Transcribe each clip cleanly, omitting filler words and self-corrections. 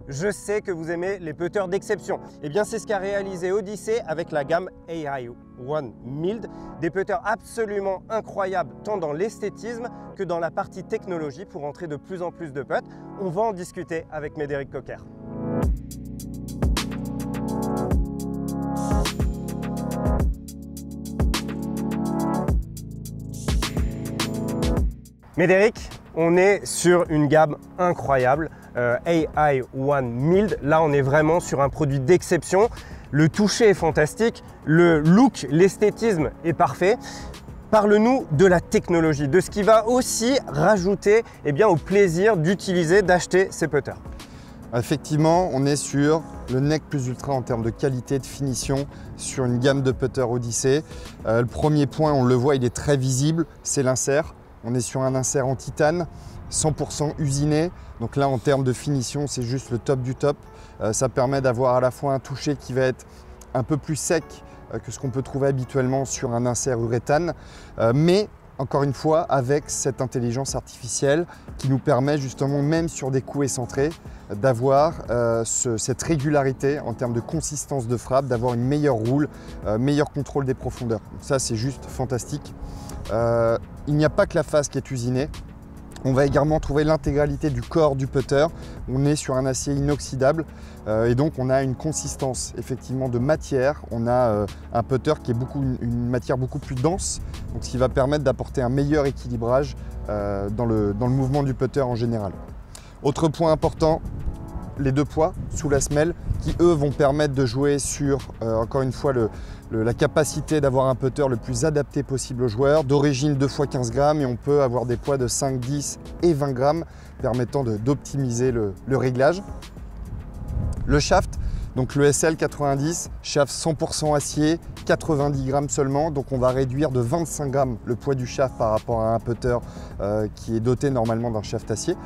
Je sais que vous aimez les putters d'exception. Eh bien, c'est ce qu'a réalisé Odyssey avec la gamme AI1 Mild. Des putters absolument incroyables, tant dans l'esthétisme que dans la partie technologie pour entrer de plus en plus de putts. On va en discuter avec Médéric Cocker. Médéric, on est sur une gamme incroyable, AI1 Mild. Là, on est vraiment sur un produit d'exception. Le toucher est fantastique, le look, l'esthétisme est parfait. Parle-nous de la technologie, de ce qui va aussi rajouter au plaisir d'utiliser, d'acheter ces putters. Effectivement, on est sur le nec plus ultra en termes de qualité, de finition, sur une gamme de putters Odyssey. Le premier point, on le voit, il est très visible, c'est l'insert. On est sur un insert en titane, 100% usiné. Donc là, en termes de finition, c'est juste le top du top. Ça permet d'avoir à la fois un toucher qui va être un peu plus sec que ce qu'on peut trouver habituellement sur un insert uréthane, mais encore une fois, avec cette intelligence artificielle qui nous permet justement, même sur des coups excentrés, d'avoir cette régularité en termes de consistance de frappe, d'avoir une meilleure roule, meilleur contrôle des profondeurs. Donc ça, c'est juste fantastique. Il n'y a pas que la face qui est usinée. On va également trouver l'intégralité du corps du putter. On est sur un acier inoxydable et donc on a une consistance effectivement de matière. On a un putter qui est une matière beaucoup plus dense, donc ce qui va permettre d'apporter un meilleur équilibrage dans le mouvement du putter en général. Autre point important, les deux poids sous la semelle qui eux vont permettre de jouer sur encore une fois la capacité d'avoir un putter le plus adapté possible aux joueurs, d'origine 2 x 15 grammes et on peut avoir des poids de 5, 10 et 20 grammes permettant d'optimiser le réglage. Le shaft, donc le SL90, shaft 100% acier, 90 grammes seulement, donc on va réduire de 25 grammes le poids du shaft par rapport à un putter qui est doté normalement d'un shaft acier.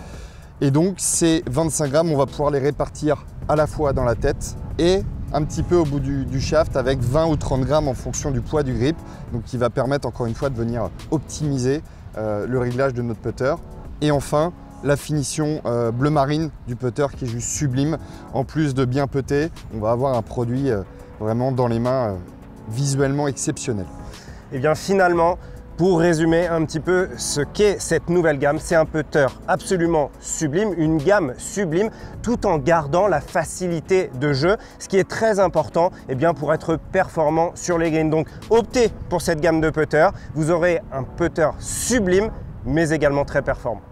Et donc ces 25 grammes, on va pouvoir les répartir à la fois dans la tête et un petit peu au bout du shaft avec 20 ou 30 grammes en fonction du poids du grip, donc qui va permettre encore une fois de venir optimiser le réglage de notre putter. Et enfin, la finition bleu marine du putter qui est juste sublime. En plus de bien putter, on va avoir un produit vraiment dans les mains visuellement exceptionnel. Et bien finalement, pour résumer un petit peu ce qu'est cette nouvelle gamme, c'est un putter absolument sublime, une gamme sublime, tout en gardant la facilité de jeu, ce qui est très important pour être performant sur les greens. Donc optez pour cette gamme de putters, vous aurez un putter sublime, mais également très performant.